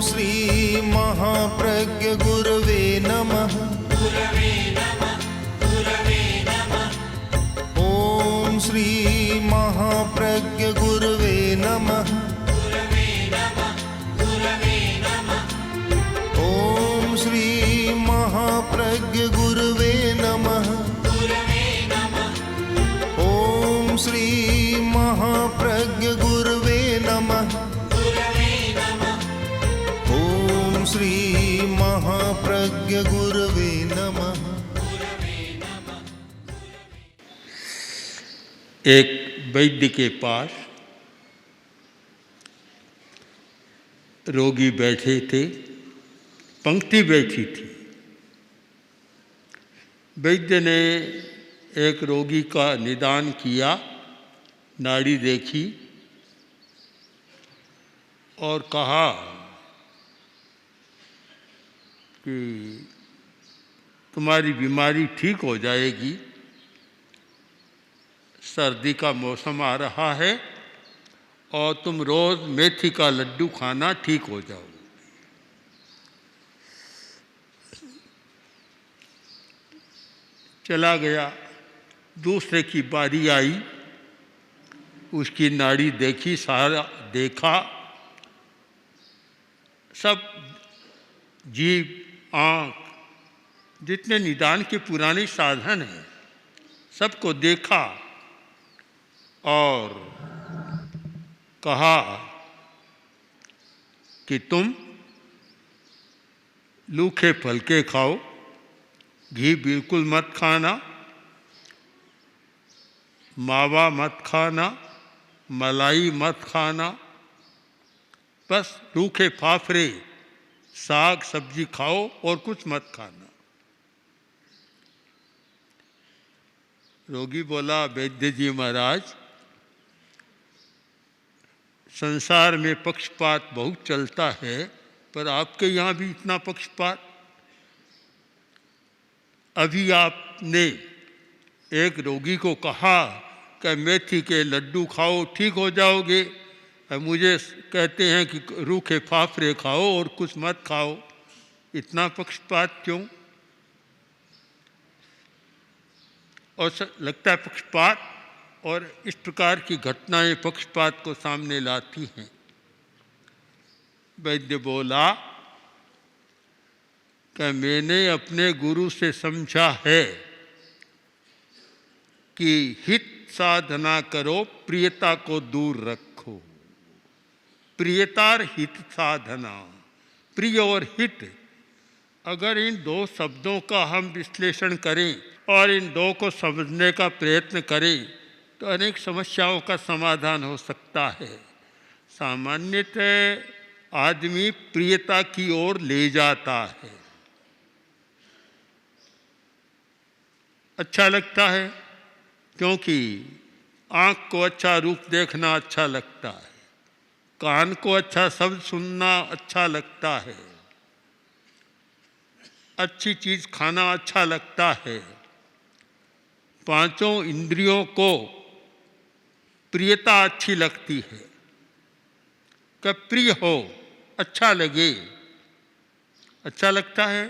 श्री महाप्रज्ञ गुरवे नमः। ओम श्री महाप्रज्ञ गुरवे नमः। ओम श्री महाप्रज्ञ गुरवे नमः। ओम श्री महाप्रज्ञ गुरवे नमः। ओम श्री महाप्रज्ञ गुरवे नमः। एक वैद्य के पास रोगी बैठे थे, पंक्ति बैठी थी। वैद्य ने एक रोगी का निदान किया, नाड़ी देखी और कहा कि तुम्हारी बीमारी ठीक हो जाएगी, सर्दी का मौसम आ रहा है और तुम रोज़ मेथी का लड्डू खाना, ठीक हो जाओ। चला गया। दूसरे की बारी आई, उसकी नाड़ी देखी, सारा देखा, सब जीभ, आँख, जितने निदान के पुराने साधन हैं सबको देखा और कहा कि तुम सूखे फलके खाओ, घी बिल्कुल मत खाना, मावा मत खाना, मलाई मत खाना, बस सूखे फाफरे, साग सब्जी खाओ और कुछ मत खाना। रोगी बोला, वैद्य जी महाराज, संसार में पक्षपात बहुत चलता है, पर आपके यहाँ भी इतना पक्षपात? अभी आपने एक रोगी को कहा कि मेथी के लड्डू खाओ, ठीक हो जाओगे, और मुझे कहते हैं कि रूखे फाफरे खाओ और कुछ मत खाओ। इतना पक्षपात क्यों? और लगता है पक्षपात, और इस प्रकार की घटनाएं पक्षपात को सामने लाती हैं। वैद्य बोला कि मैंने अपने गुरु से समझा है कि हित साधना करो, प्रियता को दूर रखो। प्रियता और हित साधना, प्रिय और हित, अगर इन दो शब्दों का हम विश्लेषण करें और इन दो को समझने का प्रयत्न करें तो अनेक समस्याओं का समाधान हो सकता है। सामान्यतः आदमी प्रियता की ओर ले जाता है, अच्छा लगता है, क्योंकि आँख को अच्छा रूप देखना अच्छा लगता है, कान को अच्छा शब्द सुनना अच्छा लगता है, अच्छी चीज़ खाना अच्छा लगता है। पांचों इंद्रियों को प्रियता अच्छी लगती है, कि प्रिय हो, अच्छा लगे, अच्छा लगता है।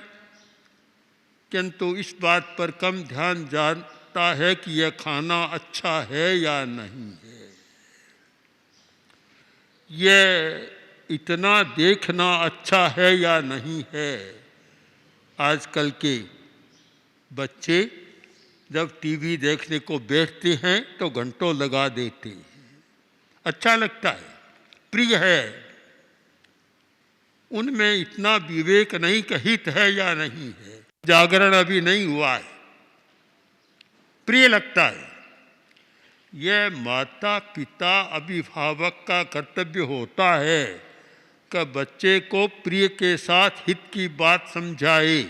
किंतु इस बात पर कम ध्यान जाता है कि यह खाना अच्छा है या नहीं है, यह इतना देखना अच्छा है या नहीं है। आजकल के बच्चे जब टीवी देखने को बैठते हैं तो घंटों लगा देते हैं, अच्छा लगता है, प्रिय है, उनमें इतना विवेक नहीं कि हित है या नहीं है, जागरण अभी नहीं हुआ है, प्रिय लगता है। यह माता पिता अभिभावक का कर्तव्य होता है कि बच्चे को प्रिय के साथ हित की बात समझाए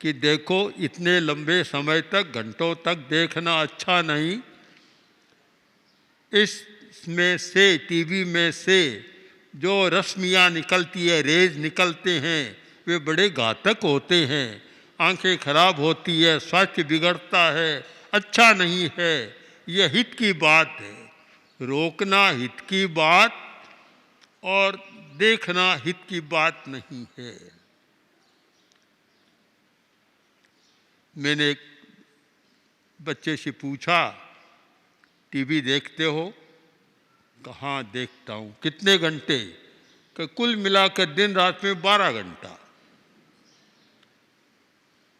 कि देखो इतने लंबे समय तक, घंटों तक देखना अच्छा नहीं, इसमें से, टीवी में से जो रश्मियाँ निकलती है, रेज निकलते हैं, वे बड़े घातक होते हैं, आंखें खराब होती है, स्वास्थ्य बिगड़ता है, अच्छा नहीं है। यह हित की बात है, रोकना हित की बात और देखना हित की बात नहीं है। मैंने एक बच्चे से पूछा, टीवी देखते हो? कहाँ देखता हूँ। कितने घंटे? कि कुल मिलाकर दिन रात में 12 घंटा।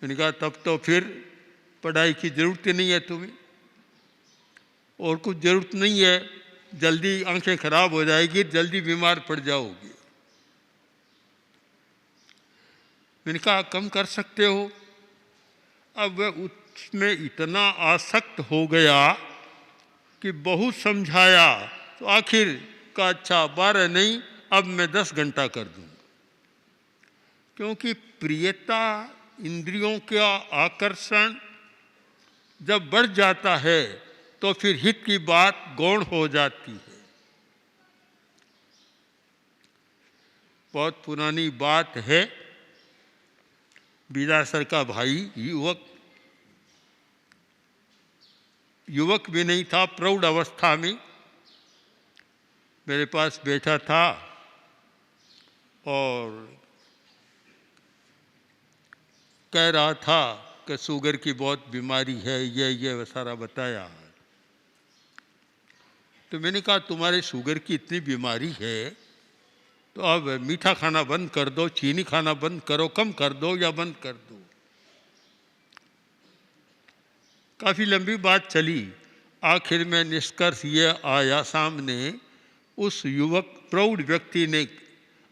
मैंने कहा तब तो फिर पढ़ाई की ज़रूरत ही नहीं है तुम्हें, और कुछ ज़रूरत नहीं है, जल्दी आंखें खराब हो जाएगी, जल्दी बीमार पड़ जाओगे। मैंने कहा कम कर सकते हो। अब वह उसमें इतना आसक्त हो गया कि बहुत समझाया तो आखिर का अच्छा 12 नहीं, अब मैं 10 घंटा कर दूंगा। क्योंकि प्रियता, इंद्रियों का आकर्षण जब बढ़ जाता है तो फिर हित की बात गौण हो जाती है। बहुत पुरानी बात है, विरासर का भाई युवक भी नहीं था, प्रौढ़ अवस्था में मेरे पास बैठा था और कह रहा था कि शुगर की बहुत बीमारी है, ये सारा बताया। तो मैंने कहा तुम्हारे शुगर की इतनी बीमारी है तो अब मीठा खाना बंद कर दो, चीनी खाना बंद करो, कम कर दो या बंद कर दो। काफ़ी लंबी बात चली, आखिर में निष्कर्ष ये आया सामने। उस युवक प्रौढ़ व्यक्ति ने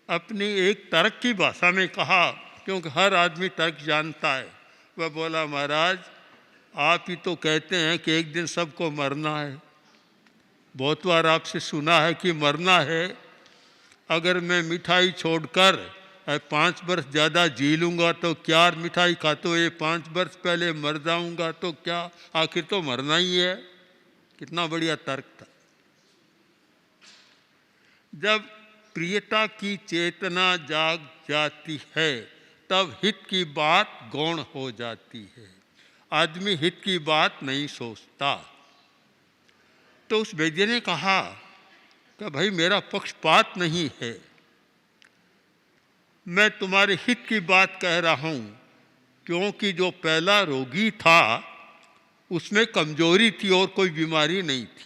अपनी एक तर्क की भाषा में कहा, क्योंकि हर आदमी तर्क जानता है। वह बोला, महाराज आप ही तो कहते हैं कि एक दिन सबको मरना है, बहुत बार आपसे सुना है कि मरना है। अगर मैं मिठाई छोड़कर 5 वर्ष ज़्यादा जी लूँगा तो क्या, मिठाई खाते हुए 5 वर्ष पहले मर जाऊँगा तो क्या, आखिर तो मरना ही है। कितना बढ़िया तर्क था। जब प्रियता की चेतना जाग जाती है तब हित की बात गौण हो जाती है। आदमी हित की बात नहीं सोचता। तो उस वैद्य ने कहा कि भाई मेरा पक्षपात नहीं है, मैं तुम्हारे हित की बात कह रहा हूँ, क्योंकि जो पहला रोगी था उसमें कमजोरी थी और कोई बीमारी नहीं थी।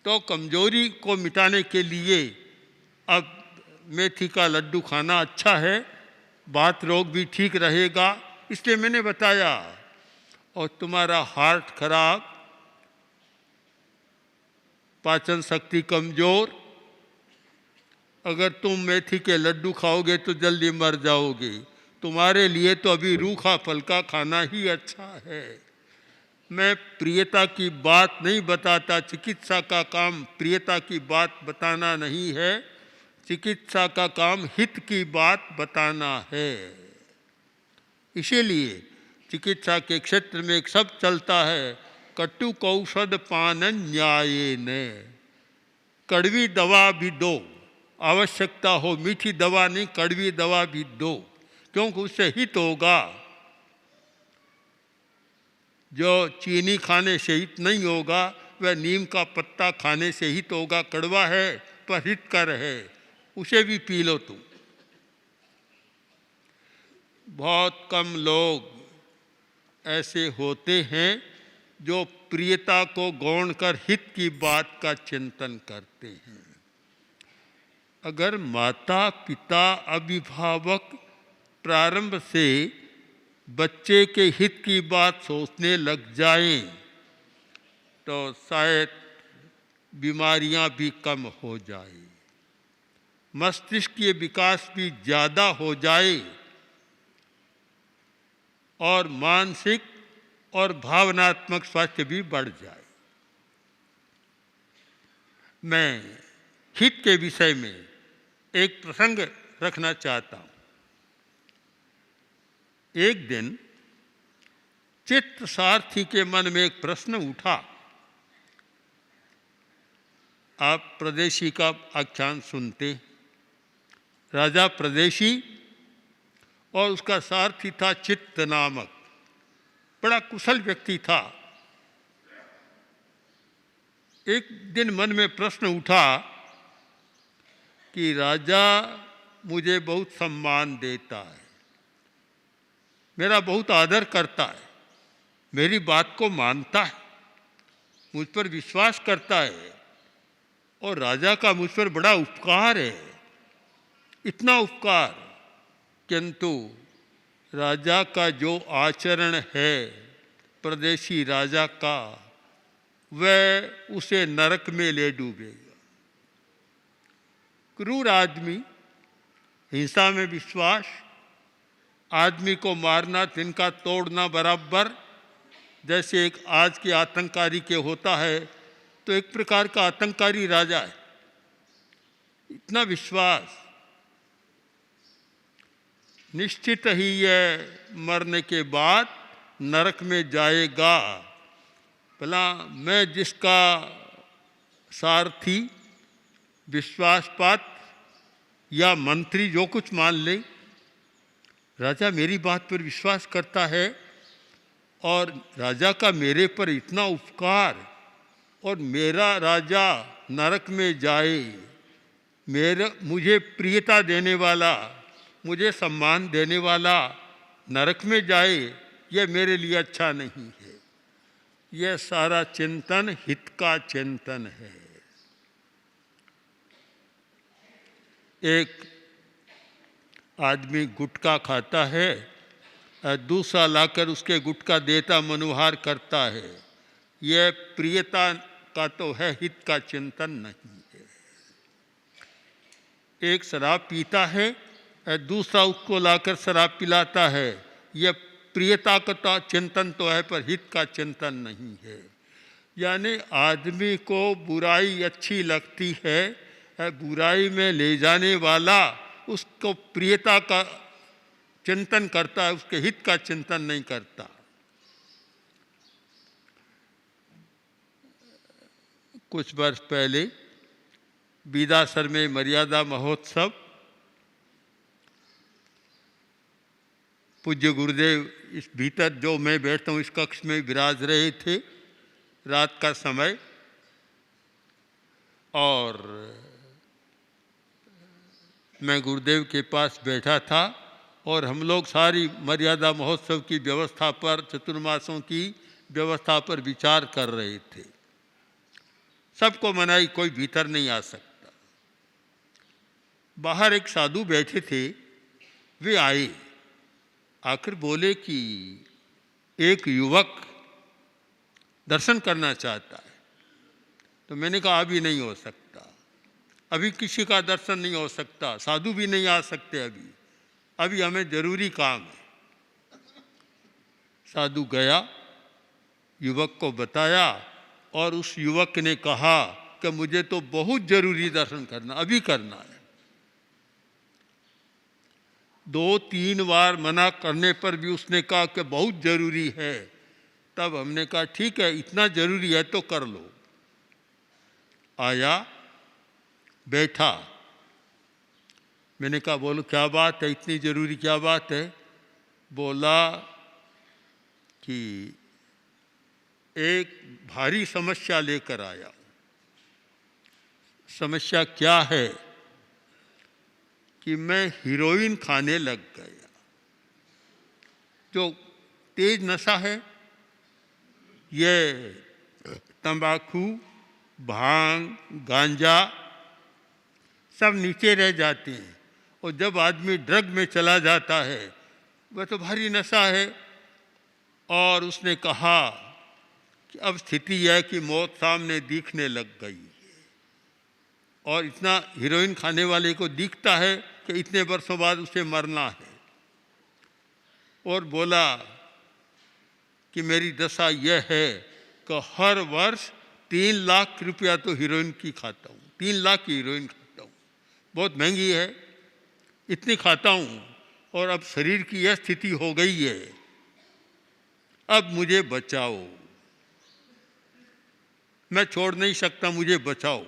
तो कमजोरी को मिटाने के लिए अब मेथी का लड्डू खाना अच्छा है, बात रोग भी ठीक रहेगा, इसलिए मैंने बताया। और तुम्हारा हार्ट खराब, पाचन शक्ति कमजोर, अगर तुम मेथी के लड्डू खाओगे तो जल्दी मर जाओगे। तुम्हारे लिए तो अभी रूखा फलका खाना ही अच्छा है। मैं प्रियता की बात नहीं बताता, चिकित्सा का काम प्रियता की बात बताना नहीं है, चिकित्सा का काम हित की बात बताना है। इसीलिए चिकित्सा के क्षेत्र में एक शब्द चलता है, कटुक औषध पान न्यायेन। कड़वी दवा भी दो, आवश्यकता हो मीठी दवा नहीं, कड़वी दवा भी दो, क्योंकि उससे हित होगा। जो चीनी खाने से हित नहीं होगा वह नीम का पत्ता खाने से हित होगा। कड़वा है पर हितकर है, उसे भी पी लो तुम। बहुत कम लोग ऐसे होते हैं जो प्रियता को गौण कर हित की बात का चिंतन करते हैं। अगर माता पिता अभिभावक प्रारंभ से बच्चे के हित की बात सोचने लग जाएं तो शायद बीमारियां भी कम हो जाए, मस्तिष्क के विकास भी ज़्यादा हो जाए और मानसिक और भावनात्मक स्वास्थ्य भी बढ़ जाए। मैं हित के विषय में एक प्रसंग रखना चाहता हूँ। एक दिन चित्त सारथी के मन में एक प्रश्न उठा। आप प्रदेशी का आख्यान सुनते। राजा प्रदेशी और उसका सारथी था चित्त नामक, बड़ा कुशल व्यक्ति था। एक दिन मन में प्रश्न उठा कि राजा मुझे बहुत सम्मान देता है, मेरा बहुत आदर करता है, मेरी बात को मानता है, मुझ पर विश्वास करता है और राजा का मुझ पर बड़ा उपकार है, इतना उपकार। किंतु राजा का जो आचरण है परदेशी राजा का, वह उसे नरक में ले डूबेगा। क्रूर आदमी, हिंसा में विश्वास, आदमी को मारना, तिनका तोड़ना बराबर, जैसे एक आज के आतंककारी के होता है, तो एक प्रकार का आतंककारी राजा है। इतना विश्वास, निश्चित ही यह मरने के बाद नरक में जाएगा। भला मैं जिसका सारथी, विश्वासपात या मंत्री जो कुछ मान ले, राजा मेरी बात पर विश्वास करता है और राजा का मेरे पर इतना उपकार, और मेरा राजा नरक में जाए, मुझे प्रियता देने वाला, मुझे सम्मान देने वाला नरक में जाए, यह मेरे लिए अच्छा नहीं है। यह सारा चिंतन हित का चिंतन है। एक आदमी गुटखा खाता है, दूसरा लाकर उसके गुटखा देता, मनोहार करता है। यह प्रियता का तो है, हित का चिंतन नहीं है। एक शराब पीता है, दूसरा उसको लाकर शराब पिलाता है। यह प्रियता का तो चिंतन तो है, पर हित का चिंतन नहीं है। यानी आदमी को बुराई अच्छी लगती है, बुराई में ले जाने वाला उसको प्रियता का चिंतन करता है, उसके हित का चिंतन नहीं करता। कुछ वर्ष पहले बीदासर में मर्यादा महोत्सव, पूज्य गुरुदेव इस भीतर जो मैं बैठता हूँ इस कक्ष में विराज रहे थे, रात का समय, और मैं गुरुदेव के पास बैठा था और हम लोग सारी मर्यादा महोत्सव की व्यवस्था पर, चतुर्मासों की व्यवस्था पर विचार कर रहे थे। सबको मनाई, कोई भीतर नहीं आ सकता। बाहर एक साधु बैठे थे, वे आए, आकर बोले कि एक युवक दर्शन करना चाहता है। तो मैंने कहा अभी नहीं हो सकता, अभी किसी का दर्शन नहीं हो सकता, साधु भी नहीं आ सकते अभी हमें जरूरी काम है। साधु गया, युवक को बताया, और उस युवक ने कहा कि मुझे तो बहुत जरूरी दर्शन करना, अभी करना है। 2-3 बार मना करने पर भी उसने कहा कि बहुत जरूरी है। तब हमने कहा ठीक है, इतना जरूरी है तो कर लो। आया, बैठा, मैंने कहा बोलो क्या बात है, इतनी जरूरी क्या बात है? बोला कि एक भारी समस्या लेकर आया। समस्या क्या है? कि मैं हीरोइन खाने लग गया। जो तेज नशा है, ये तंबाकू, भांग, गांजा सब नीचे रह जाते हैं, और जब आदमी ड्रग में चला जाता है वह तो भारी नशा है। और उसने कहा कि अब स्थिति यह है कि मौत सामने दिखने लग गई है, और इतना हीरोइन खाने वाले को दिखता है कि इतने वर्षों बाद उसे मरना है। और बोला कि मेरी दशा यह है कि हर वर्ष 3 लाख रुपया तो हीरोइन की खाता हूँ, 3 लाख की हीरोइन खाता हूँ, बहुत महंगी है, इतनी खाता हूँ, और अब शरीर की यह स्थिति हो गई है, अब मुझे बचाओ, मैं छोड़ नहीं सकता, मुझे बचाओ।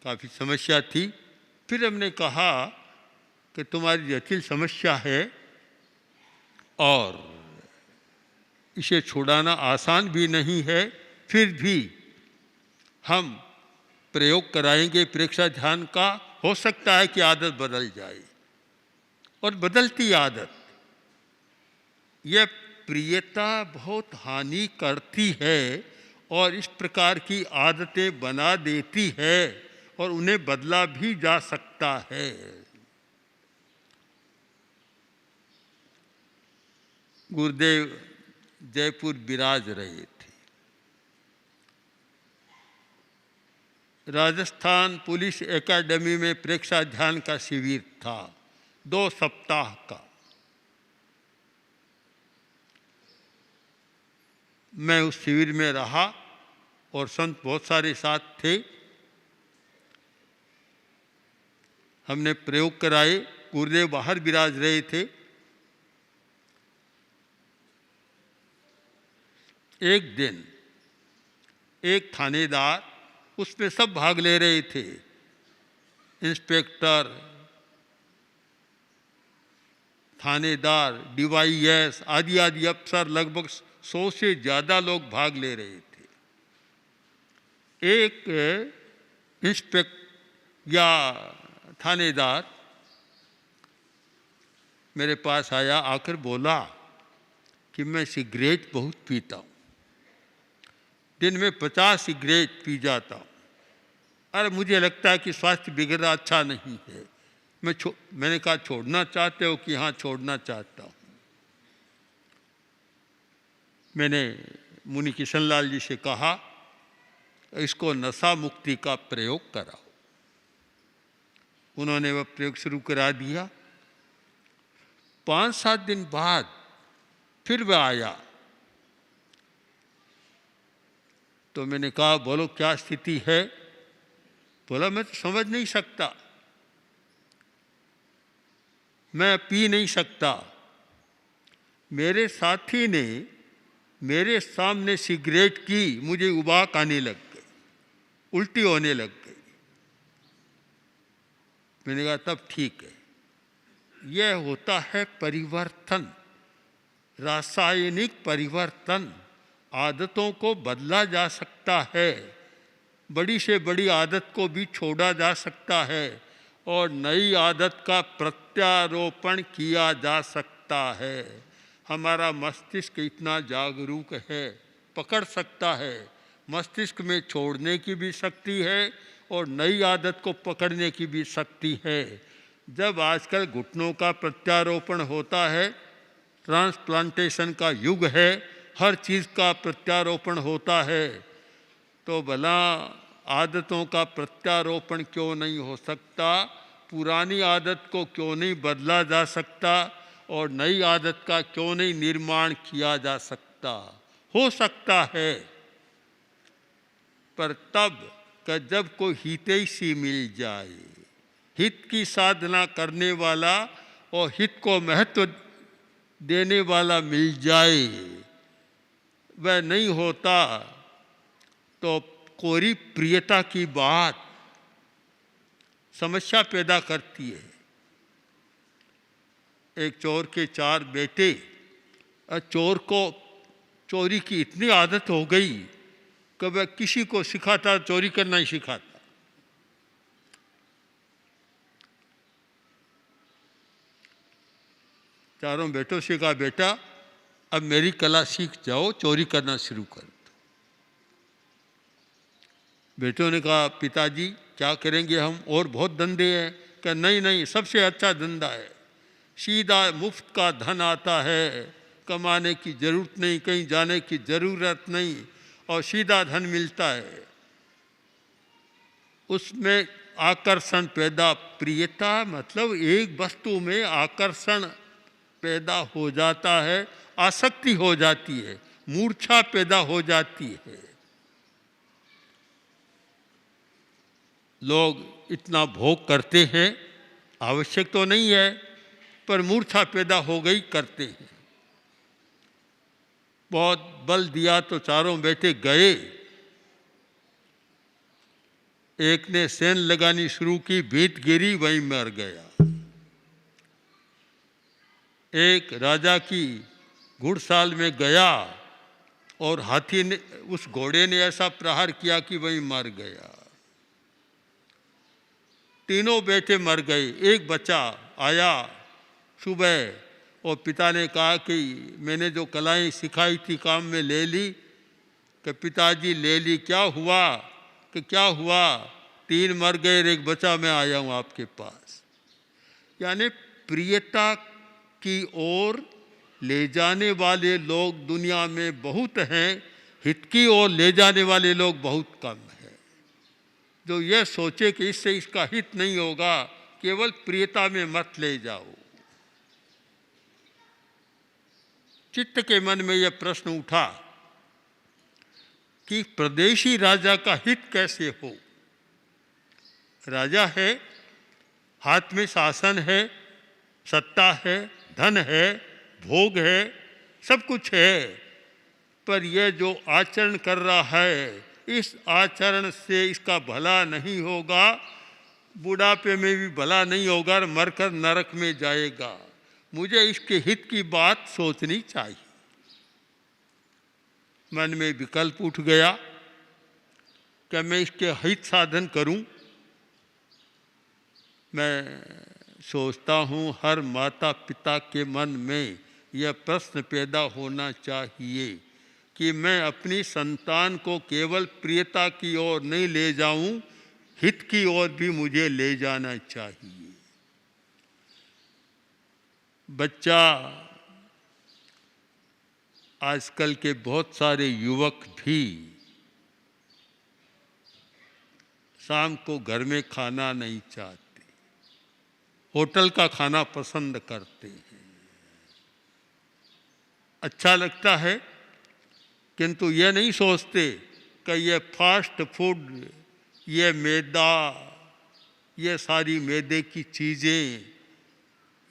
काफ़ी समस्या थी। फिर हमने कहा कि तुम्हारी जटिल समस्या है और इसे छुड़ाना आसान भी नहीं है, फिर भी हम प्रयोग कराएंगे प्रेक्षा ध्यान का। हो सकता है कि आदत बदल जाए, और बदलती आदत यह प्रियता बहुत हानि करती है और इस प्रकार की आदतें बना देती है और उन्हें बदला भी जा सकता है। गुरुदेव जयपुर विराज रहे थे। राजस्थान पुलिस एकेडमी में प्रेक्षा ध्यान का शिविर था, 2 सप्ताह का। मैं उस शिविर में रहा और संत बहुत सारे साथ थे। हमने प्रयोग कराए, गुरुदेव बाहर विराज रहे थे। एक दिन एक थानेदार, उसमें सब भाग ले रहे थे, इंस्पेक्टर, थानेदार, DYS आदि आदि अफसर, लगभग 100 से ज़्यादा लोग भाग ले रहे थे। एक इंस्पेक्टर या थानेदार मेरे पास आया, आकर बोला कि मैं सिगरेट बहुत पीता हूँ, दिन में 50 सिगरेट पी जाता हूँ। अरे मुझे लगता है कि स्वास्थ्य बिगड़ना अच्छा नहीं है। मैंने कहा छोड़ना चाहते हो कि हाँ छोड़ना चाहता हूँ। मैंने मुनि किशनलाल जी से कहा इसको नशा मुक्ति का प्रयोग कराओ। उन्होंने वह प्रयोग शुरू करा दिया। 5-7 दिन बाद फिर वह आया, तो मैंने कहा बोलो क्या स्थिति है। बोला मैं तो समझ नहीं सकता, मैं पी नहीं सकता। मेरे साथी ने मेरे सामने सिगरेट की, मुझे उबाक आने लग गई, उल्टी होने लग गई। मैंने कहा तब ठीक है। यह होता है परिवर्तन, रासायनिक परिवर्तन। आदतों को बदला जा सकता है, बड़ी से बड़ी आदत को भी छोड़ा जा सकता है और नई आदत का प्रत्यारोपण किया जा सकता है। हमारा मस्तिष्क इतना जागरूक है, पकड़ सकता है। मस्तिष्क में छोड़ने की भी शक्ति है और नई आदत को पकड़ने की भी शक्ति है। जब आजकल घुटनों का प्रत्यारोपण होता है, ट्रांसप्लांटेशन का युग है, हर चीज़ का प्रत्यारोपण होता है, तो भला आदतों का प्रत्यारोपण क्यों नहीं हो सकता? पुरानी आदत को क्यों नहीं बदला जा सकता और नई आदत का क्यों नहीं निर्माण किया जा सकता? हो सकता है, पर तब कि जब कोई हितैषी मिल जाए, हित की साधना करने वाला और हित को महत्व देने वाला मिल जाए। वह नहीं होता तो कोरी प्रियता की बात समस्या पैदा करती है। एक चोर के 4 बेटे, और चोर को चोरी की इतनी आदत हो गई कि वह किसी को सिखाता, चोरी करना ही सिखाता। चारों बेटों से कहा बेटा अब मेरी कला सीख जाओ, चोरी करना शुरू कर दो। बेटों ने कहा पिताजी क्या करेंगे हम, और बहुत धंधे हैं। कहा नहीं नहीं, सबसे अच्छा धंधा है, सीधा मुफ्त का धन आता है, कमाने की ज़रूरत नहीं, कहीं जाने की ज़रूरत नहीं, और सीधा धन मिलता है। उसमें आकर्षण पैदा, प्रियता मतलब एक वस्तु में आकर्षण पैदा हो जाता है, आसक्ति हो जाती है, मूर्छा पैदा हो जाती है। लोग इतना भोग करते हैं, आवश्यक तो नहीं है, पर मूर्छा पैदा हो गई, करते हैं। बहुत बल दिया तो चारों बेटे गए। एक ने सेंध लगानी शुरू की, भीत गिरी, वहीं मर गया। एक राजा की घुड़साल में गया, और हाथी ने, उस घोड़े ने ऐसा प्रहार किया कि वही मर गया। तीनों बेटे मर गए। एक बच्चा आया सुबह और पिता ने कहा कि मैंने जो कलाएं सिखाई थी काम में ले ली। कि पिताजी ले ली, क्या हुआ? कि क्या हुआ? 3 मर गए, एक बच्चा, मैं आया हूँ आपके पास। यानी प्रियता की ओर ले जाने वाले लोग दुनिया में बहुत हैं, हित की ओर ले जाने वाले लोग बहुत कम हैं। जो यह सोचे कि इससे इसका हित नहीं होगा, केवल प्रियता में मत ले जाओ। चित्त के मन में यह प्रश्न उठा कि प्रदेशी राजा का हित कैसे हो। राजा है, हाथ में शासन है, सत्ता है, धन है, भोग है, सब कुछ है, पर यह जो आचरण कर रहा है, इस आचरण से इसका भला नहीं होगा, बुढ़ापे में भी भला नहीं होगा और मरकर नरक में जाएगा। मुझे इसके हित की बात सोचनी चाहिए। मन में विकल्प उठ गया कि मैं इसके हित साधन करूं। मैं सोचता हूं हर माता पिता के मन में यह प्रश्न पैदा होना चाहिए कि मैं अपनी संतान को केवल प्रियता की ओर नहीं ले जाऊं, हित की ओर भी मुझे ले जाना चाहिए। बच्चा, आजकल के बहुत सारे युवक भी शाम को घर में खाना नहीं चाहते, होटल का खाना पसंद करते हैं। अच्छा लगता है, किंतु यह नहीं सोचते कि यह फास्ट फूड, यह मैदा, ये सारी मैदे की चीज़ें,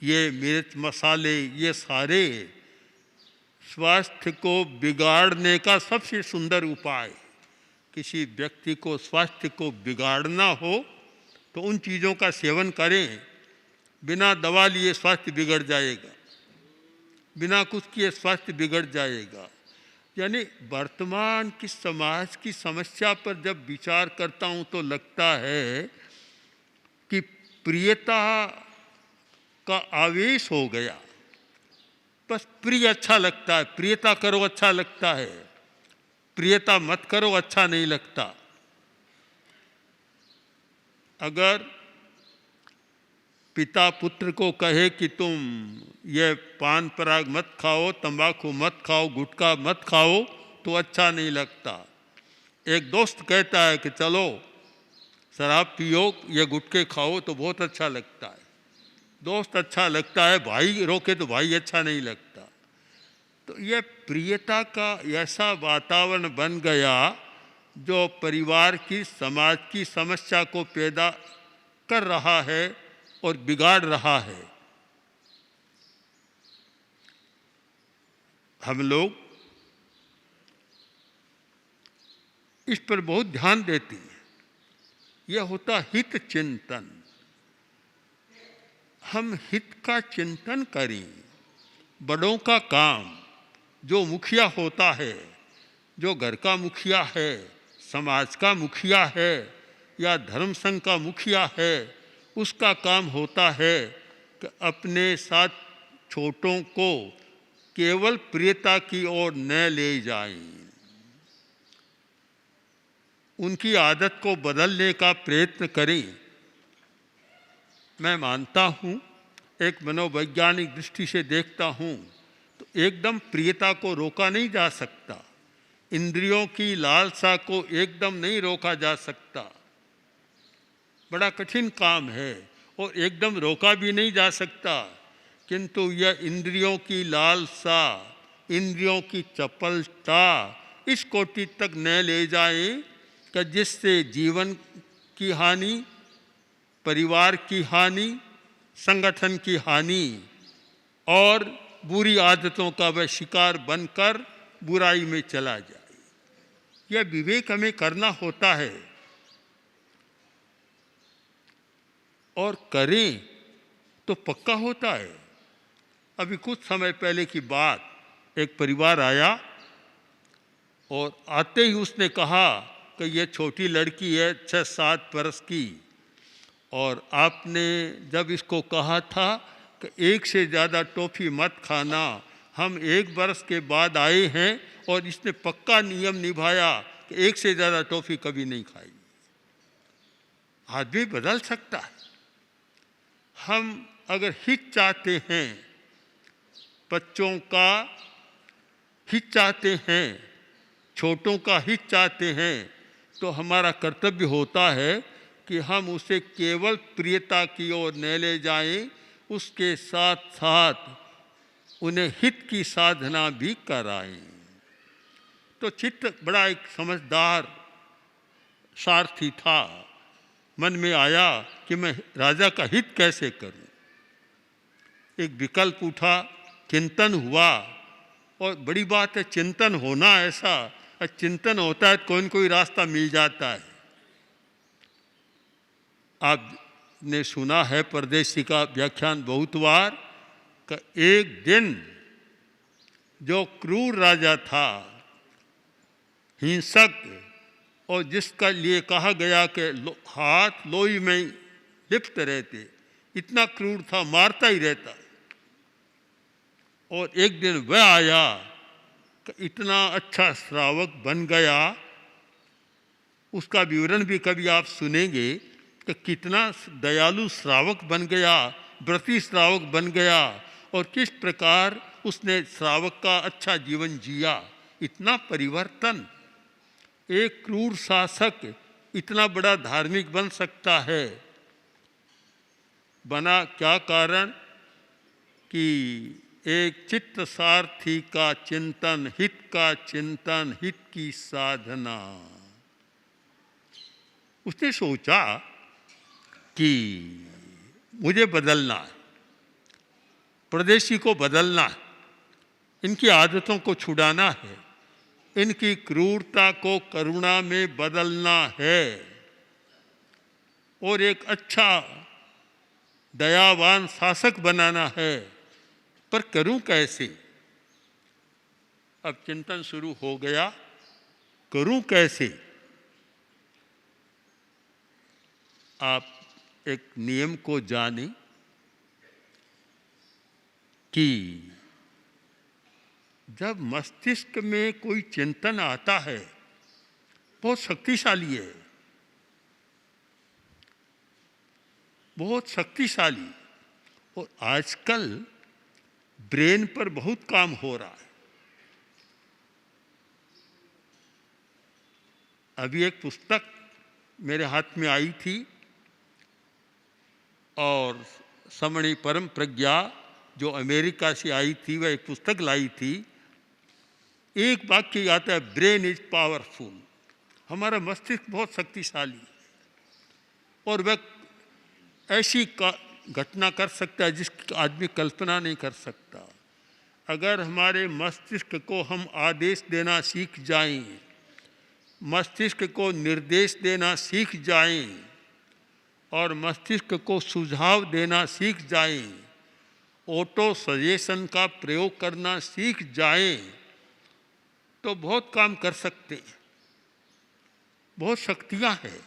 ये मिर्च मसाले, ये सारे स्वास्थ्य को बिगाड़ने का सबसे सुंदर उपाय। किसी व्यक्ति को स्वास्थ्य को बिगाड़ना हो तो उन चीज़ों का सेवन करें। बिना दवा लिए स्वास्थ्य बिगड़ जाएगा, बिना कुछ किए स्वास्थ्य बिगड़ जाएगा। यानी वर्तमान की समाज की समस्या पर जब विचार करता हूँ तो लगता है कि प्रियता का आवेश हो गया। बस प्रिय अच्छा लगता है, प्रियता करो अच्छा लगता है, प्रियता मत करो अच्छा नहीं लगता। अगर पिता पुत्र को कहे कि तुम ये पान पराग मत खाओ, तंबाकू मत खाओ, गुटखा मत खाओ, तो अच्छा नहीं लगता। एक दोस्त कहता है कि चलो शराब पियो, ये गुटखे खाओ, तो बहुत अच्छा लगता है। दोस्त अच्छा लगता है, भाई रोके तो भाई अच्छा नहीं लगता। तो यह प्रियता का ऐसा वातावरण बन गया जो परिवार की, समाज की समस्या को पैदा कर रहा है और बिगाड़ रहा है। हम लोग इस पर बहुत ध्यान देते हैं। यह होता हित चिंतन। हम हित का चिंतन करें। बड़ों का काम, जो मुखिया होता है, जो घर का मुखिया है, समाज का मुखिया है या धर्म संघ का मुखिया है, उसका काम होता है कि अपने साथ छोटों को केवल प्रियता की ओर न ले जाएं, उनकी आदत को बदलने का प्रयत्न करें। मैं मानता हूँ, एक मनोवैज्ञानिक दृष्टि से देखता हूँ तो एकदम प्रियता को रोका नहीं जा सकता, इंद्रियों की लालसा को एकदम नहीं रोका जा सकता। बड़ा कठिन काम है और एकदम रोका भी नहीं जा सकता। किंतु यह इंद्रियों की लालसा, इंद्रियों की चपलता इस कोटि तक न ले जाए कि जिससे जीवन की हानि, परिवार की हानि, संगठन की हानि और बुरी आदतों का वह शिकार बनकर बुराई में चला जाए। यह विवेक हमें करना होता है और करें तो पक्का होता है। अभी कुछ समय पहले की बात, एक परिवार आया, और आते ही उसने कहा कि ये छोटी लड़की है 6-7 बरस की, और आपने जब इसको कहा था कि एक से ज़्यादा टॉफ़ी मत खाना, हम 1 बरस के बाद आए हैं और इसने पक्का नियम निभाया कि एक से ज़्यादा टॉफ़ी कभी नहीं खाई। आदमी बदल सकता है। हम अगर हित चाहते हैं, बच्चों का हित चाहते हैं, छोटों का हित चाहते हैं, तो हमारा कर्तव्य होता है कि हम उसे केवल प्रियता की ओर न ले जाएं, उसके साथ साथ उन्हें हित की साधना भी कराएं। तो चित्त बड़ा एक समझदार सारथी था। मन में आया कि मैं राजा का हित कैसे करूं। एक विकल्प उठा, चिंतन हुआ, और बड़ी बात है चिंतन होना। ऐसा चिंतन होता है कोई न कोई रास्ता मिल जाता है। आपने सुना है परदेसी का व्याख्यान बहुत बार कि एक दिन जो क्रूर राजा था, हिंसक, और जिसका लिए कहा गया कि हाथ लोई में लिप्त रहते, इतना क्रूर था, मारता ही रहता। और एक दिन वह आया कि इतना अच्छा श्रावक बन गया। उसका विवरण भी कभी आप सुनेंगे कि कितना दयालु श्रावक बन गया, व्रती श्रावक बन गया, और किस प्रकार उसने श्रावक का अच्छा जीवन जिया। इतना परिवर्तन, एक क्रूर शासक इतना बड़ा धार्मिक बन सकता है। बना क्या कारण कि एक चित्त सारथी का चिंतन, हित का चिंतन, हित की साधना। उसने सोचा कि मुझे बदलना है, परदेशी को बदलना है, इनकी आदतों को छुड़ाना है, इनकी क्रूरता को करुणा में बदलना है, और एक अच्छा दयावान शासक बनाना है। पर करूं कैसे? अब चिंतन शुरू हो गया, करूं कैसे? आप एक नियम को जाने कि जब मस्तिष्क में कोई चिंतन आता है, बहुत शक्तिशाली है, बहुत शक्तिशाली। और आजकल ब्रेन पर बहुत काम हो रहा है। अभी एक पुस्तक मेरे हाथ में आई थी, और समणी परम प्रज्ञा जो अमेरिका से आई थी, वह एक पुस्तक लाई थी। एक वाक्य आता है, ब्रेन इज पावरफुल। हमारा मस्तिष्क बहुत शक्तिशाली है, और वह ऐसी घटना कर सकता है जिसकी आदमी कल्पना नहीं कर सकता। अगर हमारे मस्तिष्क को हम आदेश देना सीख जाएं, मस्तिष्क को निर्देश देना सीख जाएं, और मस्तिष्क को सुझाव देना सीख जाएं, ऑटो सजेशन का प्रयोग करना सीख जाएं, तो बहुत काम कर सकते हैं। बहुत शक्तियां हैं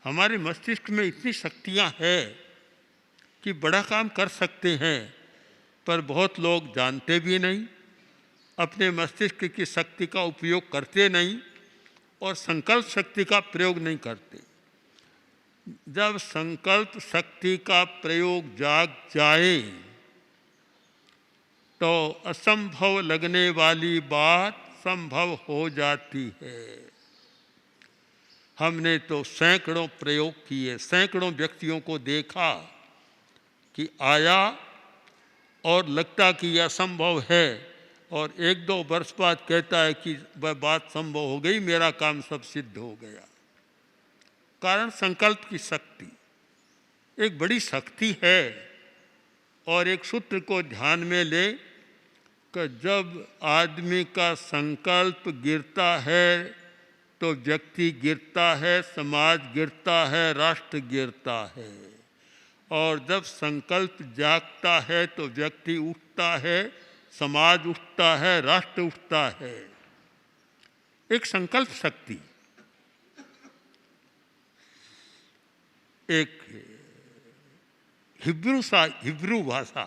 हमारे मस्तिष्क में, इतनी शक्तियां हैं कि बड़ा काम कर सकते हैं। पर बहुत लोग जानते भी नहीं, अपने मस्तिष्क की शक्ति का उपयोग करते नहीं, और संकल्प शक्ति का प्रयोग नहीं करते। जब संकल्प शक्ति का प्रयोग जाग जाए, तो असंभव लगने वाली बात संभव हो जाती है। हमने तो सैकड़ों प्रयोग किए, सैकड़ों व्यक्तियों को देखा कि आया और लगता कि यह असंभव है, और 1-2 वर्ष बाद कहता है कि वह बात संभव हो गई, मेरा काम सब सिद्ध हो गया। कारण संकल्प की शक्ति एक बड़ी शक्ति है। और एक सूत्र को ध्यान में ले कि जब आदमी का संकल्प गिरता है तो व्यक्ति गिरता है, समाज गिरता है, राष्ट्र गिरता है। और जब संकल्प जागता है तो व्यक्ति उठता है, समाज उठता है, राष्ट्र उठता है। एक संकल्प शक्ति, एक हिब्रू भाषा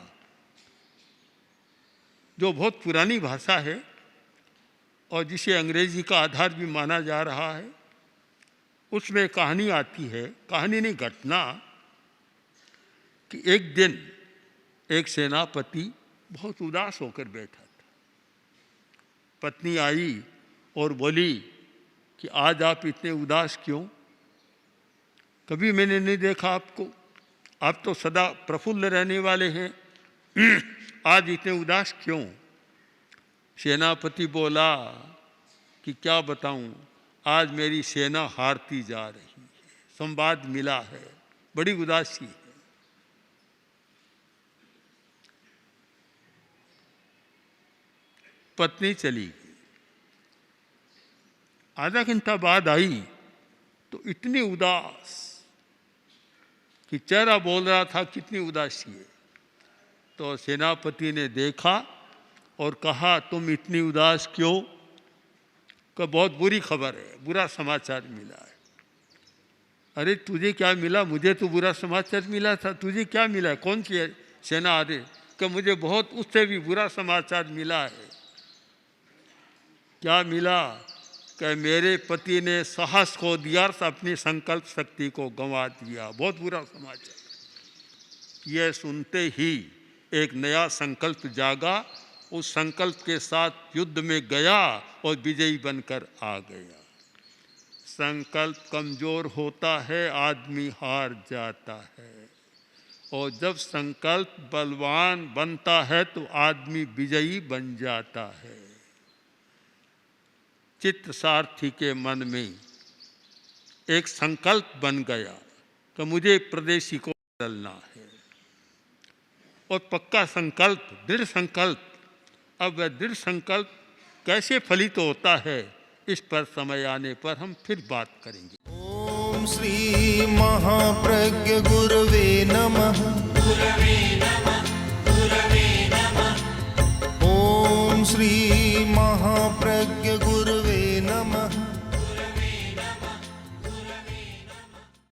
जो बहुत पुरानी भाषा है और जिसे अंग्रेजी का आधार भी माना जा रहा है, उसमें कहानी आती है, कहानी नहीं घटना, कि एक दिन एक सेनापति बहुत उदास होकर बैठा था। पत्नी आई और बोली कि आज आप इतने उदास क्यों? कभी मैंने नहीं देखा आपको, आप तो सदा प्रफुल्ल रहने वाले हैं, आज इतने उदास क्यों? सेनापति बोला कि क्या बताऊं, आज मेरी सेना हारती जा रही है, संवाद मिला है, बड़ी उदासी है। पत्नी चली गई। आधा घंटा बाद आई तो इतनी उदास कि चेहरा बोल रहा था कितनी उदासी है। तो सेनापति ने देखा और कहा, तुम इतनी उदास क्यों? का बहुत बुरी खबर है, बुरा समाचार मिला है। अरे तुझे क्या मिला? मुझे तो बुरा समाचार मिला था, तुझे क्या मिला? कौन सी सेना आ रही? कि मुझे बहुत उससे भी बुरा समाचार मिला है। क्या मिला? कि मेरे पति ने साहस खो दिया, अपनी संकल्प शक्ति को गंवा दिया। बहुत बुरा समाचार। यह सुनते ही एक नया संकल्प जागा, उस संकल्प के साथ युद्ध में गया और विजयी बनकर आ गया। संकल्प कमजोर होता है, आदमी हार जाता है, और जब संकल्प बलवान बनता है तो आदमी विजयी बन जाता है। चित्रसारथी के मन में एक संकल्प बन गया कि मुझे प्रदेशी को बदलना है, और पक्का संकल्प, दृढ़ संकल्प। अब वह दृढ़ संकल्प कैसे फलित होता है, इस पर समय आने पर हम फिर बात करेंगे। ओम श्री महाप्रज्ञ गुरवे नमः। ओम श्री महाप्रज्ञ